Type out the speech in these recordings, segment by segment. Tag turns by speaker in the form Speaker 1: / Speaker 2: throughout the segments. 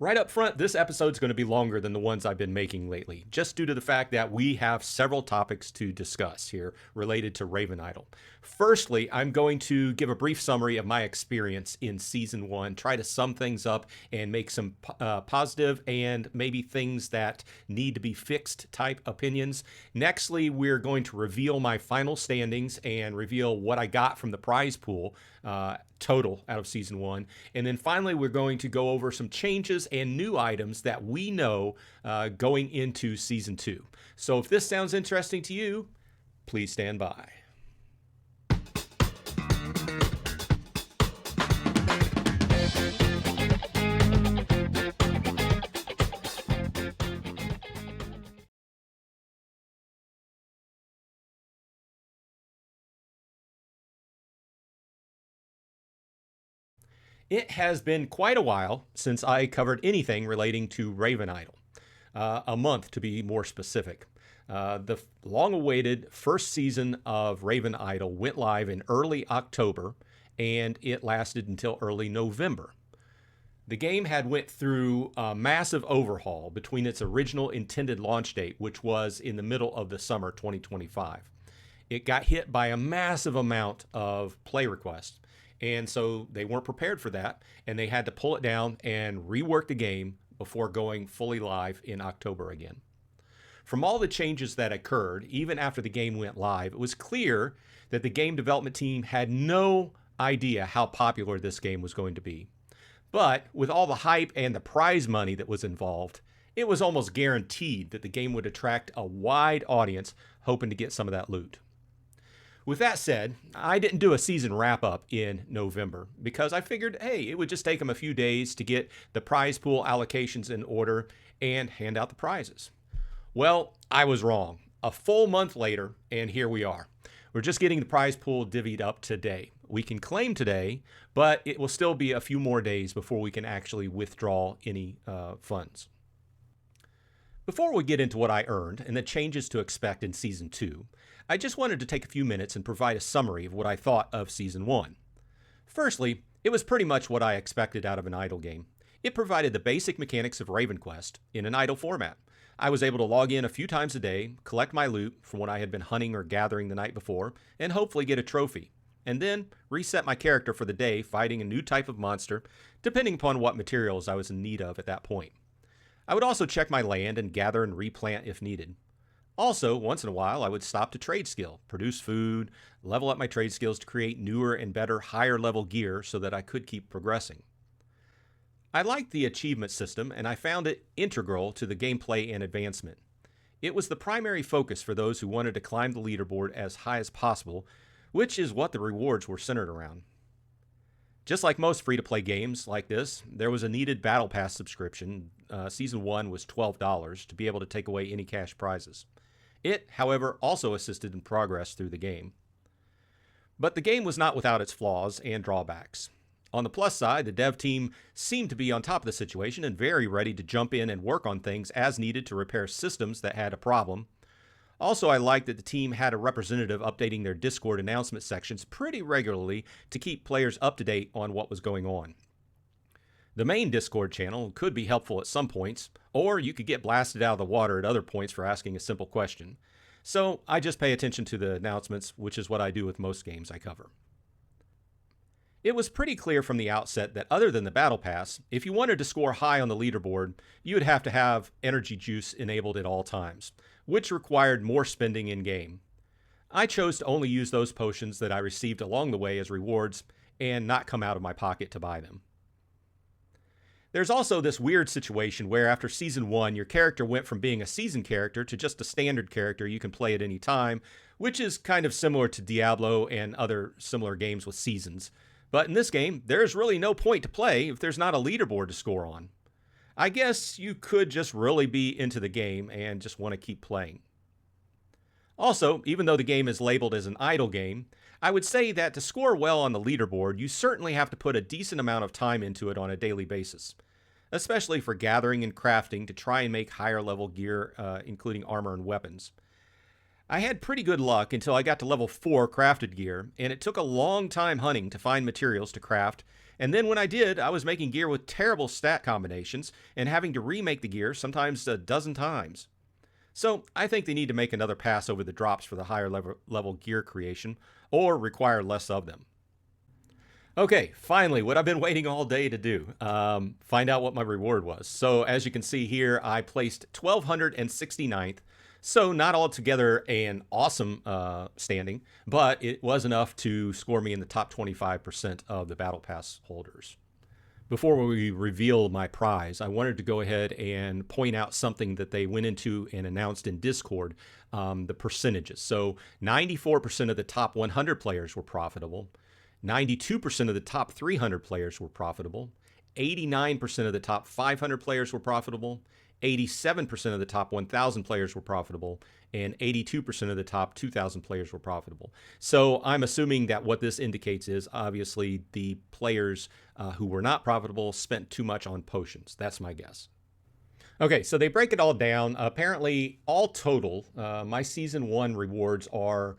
Speaker 1: Right up front, this episode's going to be longer than the ones I've been making lately, just due to the fact that we have several topics to discuss here related to RavenIdle. Firstly, I'm going to give a brief summary of my experience in Season 1, try to sum things up and make some positive and maybe things that need to be fixed type opinions. Nextly, we're going to reveal my final standings and reveal what I got from the prize pool total out of Season 1. And then finally, we're going to go over some changes and new items that we know going into Season 2. So if this sounds interesting to you, please stand by. It has been quite a while since I covered anything relating to RavenIdle. A month to be more specific. The long-awaited first season of RavenIdle went live in early October, and it lasted until early November. The game had went through a massive overhaul between its original intended launch date, which was in the middle of the summer 2025. It got hit by a massive amount of play requests. And so they weren't prepared for that, and they had to pull it down and rework the game before going fully live in October again. From all the changes that occurred, even after the game went live, it was clear that the game development team had no idea how popular this game was going to be. But with all the hype and the prize money that was involved, it was almost guaranteed that the game would attract a wide audience hoping to get some of that loot. With that said, I didn't do a season wrap-up in November because I figured, hey, it would just take them a few days to get the prize pool allocations in order and hand out the prizes. Well, I was wrong. A full month later, and here we are. We're just getting the prize pool divvied up today. We can claim today, but it will still be a few more days before we can actually withdraw any funds. Before we get into what I earned and the changes to expect in Season 2, I just wanted to take a few minutes and provide a summary of what I thought of Season 1. Firstly, it was pretty much what I expected out of an idle game. It provided the basic mechanics of RavenQuest in an idle format. I was able to log in a few times a day, collect my loot from what I had been hunting or gathering the night before, and hopefully get a trophy, and then reset my character for the day fighting a new type of monster, depending upon what materials I was in need of at that point. I would also check my land and gather and replant if needed. Also, once in a while, I would stop to trade skill, produce food, level up my trade skills to create newer and better higher level gear so that I could keep progressing. I liked the achievement system, and I found it integral to the gameplay and advancement. It was the primary focus for those who wanted to climb the leaderboard as high as possible, which is what the rewards were centered around. Just like most free-to-play games like this, there was a needed Battle Pass subscription. Season 1 was $12 to be able to take away any cash prizes. It, however, also assisted in progress through the game. But the game was not without its flaws and drawbacks. On the plus side, the dev team seemed to be on top of the situation and very ready to jump in and work on things as needed to repair systems that had a problem. Also, I liked that the team had a representative updating their Discord announcement sections pretty regularly to keep players up to date on what was going on. The main Discord channel could be helpful at some points, or you could get blasted out of the water at other points for asking a simple question. So I just pay attention to the announcements, which is what I do with most games I cover. It was pretty clear from the outset that other than the Battle Pass, if you wanted to score high on the leaderboard, you would have to have energy juice enabled at all times, which required more spending in-game. I chose to only use those potions that I received along the way as rewards and not come out of my pocket to buy them. There's also this weird situation where after Season 1, your character went from being a seasoned character to just a standard character you can play at any time, which is kind of similar to Diablo and other similar games with seasons. But in this game, there's really no point to play if there's not a leaderboard to score on. I guess you could just really be into the game and just want to keep playing. Also, even though the game is labeled as an idle game, I would say that to score well on the leaderboard, you certainly have to put a decent amount of time into it on a daily basis, especially for gathering and crafting to try and make higher level gear, including armor and weapons. I had pretty good luck until I got to level 4 crafted gear, and it took a long time hunting to find materials to craft And then when I did, I was making gear with terrible stat combinations and having to remake the gear sometimes a dozen times. So I think they need to make another pass over the drops for the higher level gear creation, or require less of them. Okay, finally, what I've been waiting all day to do, find out what my reward was. So as you can see here, I placed 1269th. So not altogether an awesome standing, but it was enough to score me in the top 25% of the Battle Pass holders. Before we reveal my prize, I wanted to go ahead and point out something that they went into and announced in Discord, the percentages. So 94% of the top 100 players were profitable. 92% of the top 300 players were profitable. 89% of the top 500 players were profitable. 87% of the top 1,000 players were profitable, and 82% of the top 2,000 players were profitable. So I'm assuming that what this indicates is obviously the players who were not profitable spent too much on potions. That's my guess. Okay, so they break it all down. Apparently, all total, my Season 1 rewards are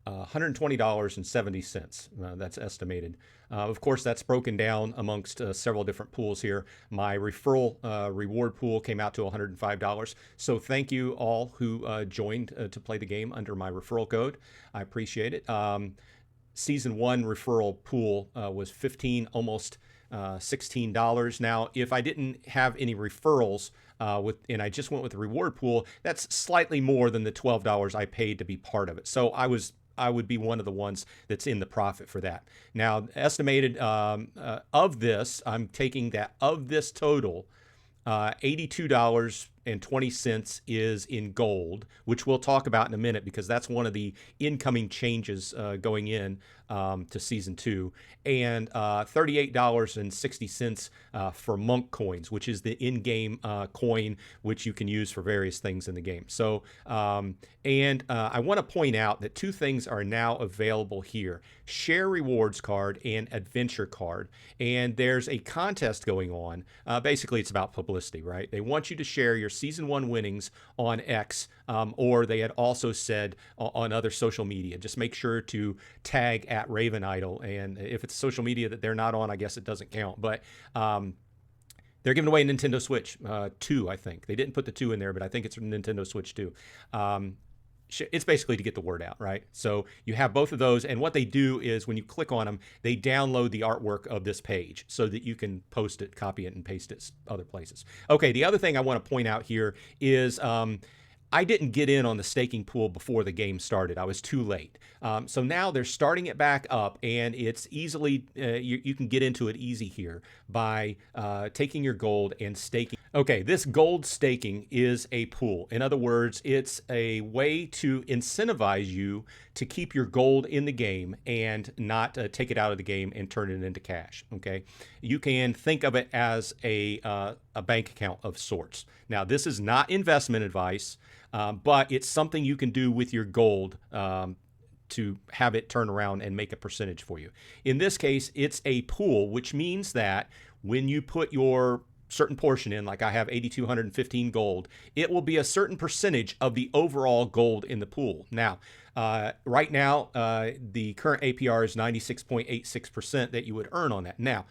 Speaker 1: $120.70. That's estimated. Of course, that's broken down amongst several different pools here. My referral reward pool came out to $105. So thank you all who joined to play the game under my referral code. I appreciate it. Season 1 referral pool was almost $16. Now, if I didn't have any referrals and I just went with the reward pool, that's slightly more than the $12 I paid to be part of it. So I would be one of the ones that's in the profit for that. Now, estimated of this, I'm taking that of this total, $82.20 is in gold, which we'll talk about in a minute because that's one of the incoming changes going in to Season 2, and $38.60 for monk coins, which is the in-game coin which you can use for various things in the game. So, I want to point out that two things are now available here: Share Rewards card and Adventure card. And there's a contest going on. Basically, it's about publicity, right? They want you to share your Season 1 winnings on X, or they had also said on other social media. Just make sure to tag at RavenIdle, and if it's social media that they're not on, I guess it doesn't count. But they're giving away a Nintendo Switch 2, I think. They didn't put the 2 in there, but I think it's a Nintendo Switch 2. It's basically to get the word out, right? So you have both of those, and what they do is when you click on them, they download the artwork of this page so that you can post it, copy it, and paste it other places. Okay, the other thing I want to point out here is I didn't get in on the staking pool before the game started. I was too late. So now they're starting it back up, and it's easily, you can get into it easy here by taking your gold and staking. Okay, this gold staking is a pool. In other words, it's a way to incentivize you to keep your gold in the game and not take it out of the game and turn it into cash. Okay, you can think of it as a bank account of sorts. Now, this is not investment advice, but it's something you can do with your gold to have it turn around and make a percentage for you. In this case, it's a pool, which means that when you put your certain portion in, like I have 8,215 gold, it will be a certain percentage of the overall gold in the pool. Now, right now, the current APR is 96.86% that you would earn on that. Now,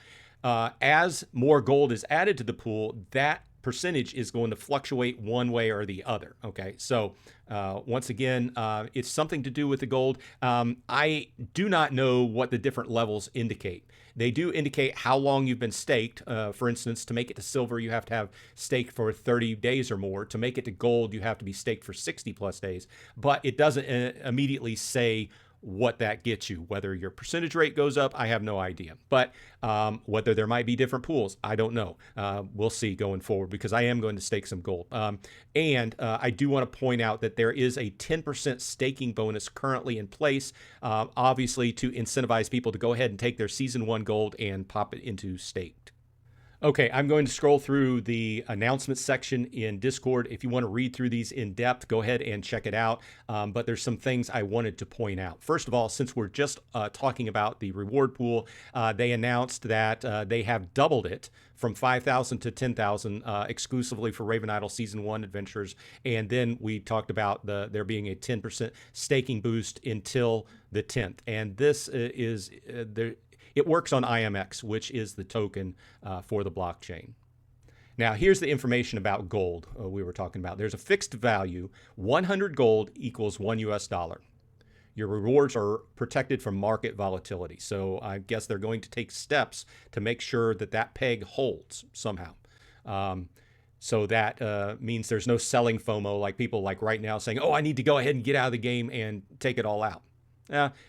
Speaker 1: as more gold is added to the pool, that percentage is going to fluctuate one way or the other. Okay, so once again, it's something to do with the gold. I do not know what the different levels indicate. They do indicate how long you've been staked. For instance, to make it to silver, you have to have staked for 30 days or more. To make it to gold, you have to be staked for 60 plus days. But it doesn't immediately say what that gets you. Whether your percentage rate goes up, I have no idea. But whether there might be different pools, I don't know. We'll see going forward, because I am going to stake some gold. And I do want to point out that there is a 10% staking bonus currently in place, obviously to incentivize people to go ahead and take their Season 1 gold and pop it into staked. Okay, I'm going to scroll through the announcements section in Discord. If you want to read through these in depth, go ahead and check it out. But there's some things I wanted to point out. First of all, since we're just talking about the reward pool, they announced that they have doubled it from 5,000 to 10,000 exclusively for RavenIdle Season 1 adventures. And then we talked about there being a 10% staking boost until the 10th. And this is It works on IMX, which is the token for the blockchain. Now, here's the information about gold we were talking about. There's a fixed value. 100 gold equals $1. Your rewards are protected from market volatility. So I guess they're going to take steps to make sure that that peg holds somehow. So that means there's no selling FOMO, like people like right now saying, oh, I need to go ahead and get out of the game and take it all out.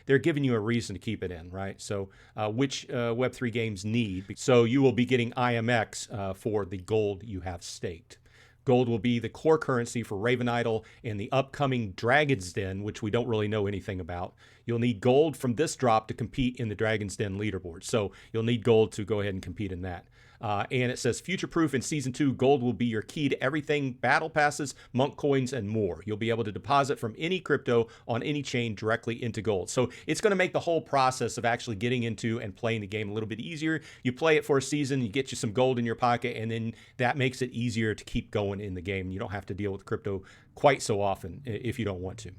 Speaker 1: They're giving you a reason to keep it in, right? So which Web3 games need. So you will be getting IMX for the gold you have staked. Gold will be the core currency for RavenIdle and the upcoming Dragon's Den, which we don't really know anything about. You'll need gold from this drop to compete in the Dragon's Den leaderboard. So you'll need gold to go ahead and compete in that. And it says future-proof in Season 2, gold will be your key to everything, battle passes, monk coins, and more. You'll be able to deposit from any crypto on any chain directly into gold. So it's going to make the whole process of actually getting into and playing the game a little bit easier. You play it for a season, you get you some gold in your pocket, and then that makes it easier to keep going in the game. You don't have to deal with crypto quite so often if you don't want to.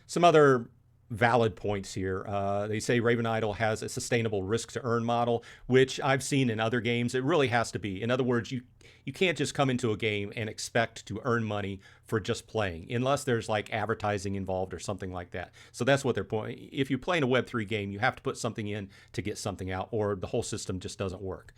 Speaker 1: Some other valid points here. They say RavenIdle has a sustainable risk to earn model, which I've seen in other games. It really has to be. In other words, you can't just come into a game and expect to earn money for just playing, unless there's like advertising involved or something like that. So that's what they're point. If you play in a Web3 game, you have to put something in to get something out, or the whole system just doesn't work.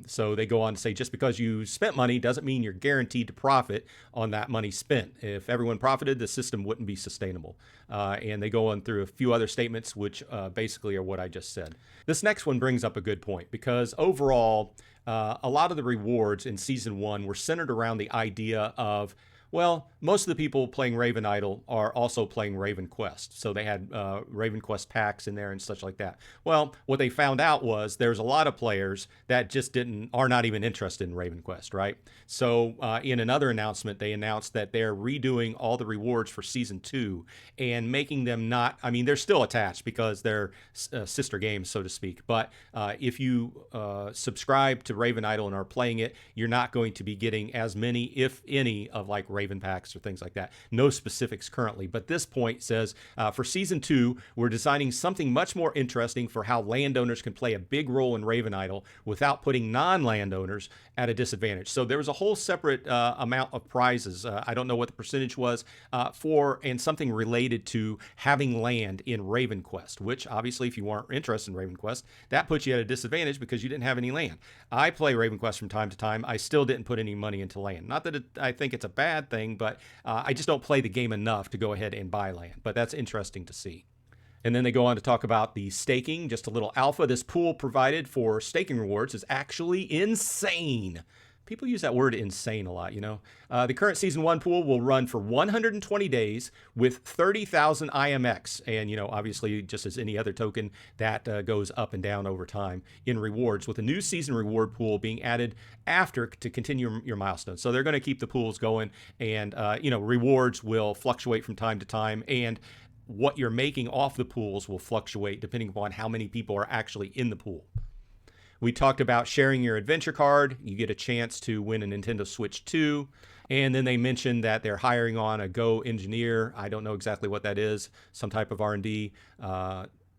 Speaker 1: So they go on to say, just because you spent money doesn't mean you're guaranteed to profit on that money spent. If everyone profited, the system wouldn't be sustainable. And they go on through a few other statements, which basically are what I just said. This next one brings up a good point, because overall, a lot of the rewards in Season 1 were centered around the idea of, well, most of the people playing RavenIdle are also playing Raven Quest. So they had Raven Quest packs in there and such like that. Well, what they found out was there's a lot of players that just are not even interested in Raven Quest, right? So in another announcement, they announced that they're redoing all the rewards for Season 2 and making them not, I mean, they're still attached because they're sister games, so to speak. But if you subscribe to RavenIdle and are playing it, you're not going to be getting as many, if any, of like Raven packs or things like that. No specifics currently, but this point says for Season 2, we're designing something much more interesting for how landowners can play a big role in RavenIdle without putting non-landowners at a disadvantage. So there was a whole separate amount of prizes. I don't know what the percentage was and something related to having land in Raven Quest, which obviously if you weren't interested in Raven Quest, that puts you at a disadvantage because you didn't have any land. I play Raven Quest from time to time. I still didn't put any money into land. Not that I think it's a bad thing, but I just don't play the game enough to go ahead and buy land. But that's interesting to see. And then they go on to talk about the staking, just a little alpha. This pool provided for staking rewards is actually insane. People use that word insane a lot, you know. The current Season 1 pool will run for 120 days with 30,000 IMX. And, you know, obviously, just as any other token, that goes up and down over time in rewards, with a new season reward pool being added after to continue your milestones. So they're going to keep the pools going, and, you know, rewards will fluctuate from time to time. And what you're making off the pools will fluctuate depending upon how many people are actually in the pool. We talked about sharing your adventure card. You get a chance to win a Nintendo Switch 2. And then they mentioned that they're hiring on a Go engineer. I don't know exactly what that is, some type of R&D.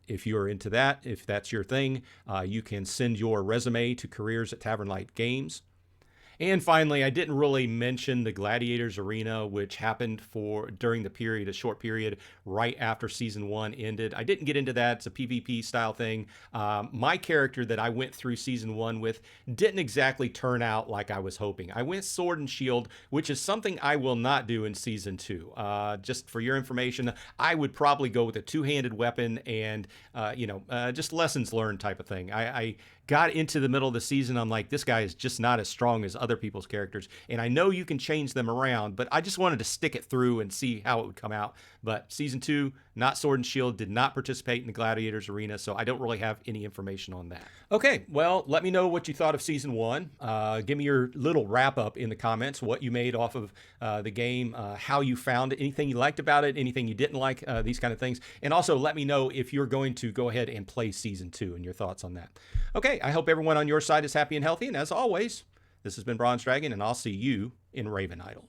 Speaker 1: If you're into that, if that's your thing, you can send your resume to careers at Tavern Light Games. And finally, I didn't really mention the Gladiators Arena, which happened during the period, a short period, right after Season 1 ended. I didn't get into that. It's a PvP style thing. My character that I went through Season 1 with didn't exactly turn out like I was hoping. I went Sword and Shield, which is something I will not do in Season 2. Just for your information, I would probably go with a two-handed weapon and, just lessons learned type of thing. I got into the middle of the season, I'm like, this guy is just not as strong as other people's characters. And I know you can change them around, but I just wanted to stick it through and see how it would come out. But Season 2, not Sword and Shield, did not participate in the Gladiators Arena, so I don't really have any information on that. Okay, well, let me know what you thought of Season 1. Give me your little wrap-up in the comments, what you made off of the game, how you found it, anything you liked about it, anything you didn't like, these kind of things. And also let me know if you're going to go ahead and play Season 2 and your thoughts on that. Okay, I hope everyone on your side is happy and healthy, and as always, this has been Bronze Dragon, and I'll see you in RavenIdle.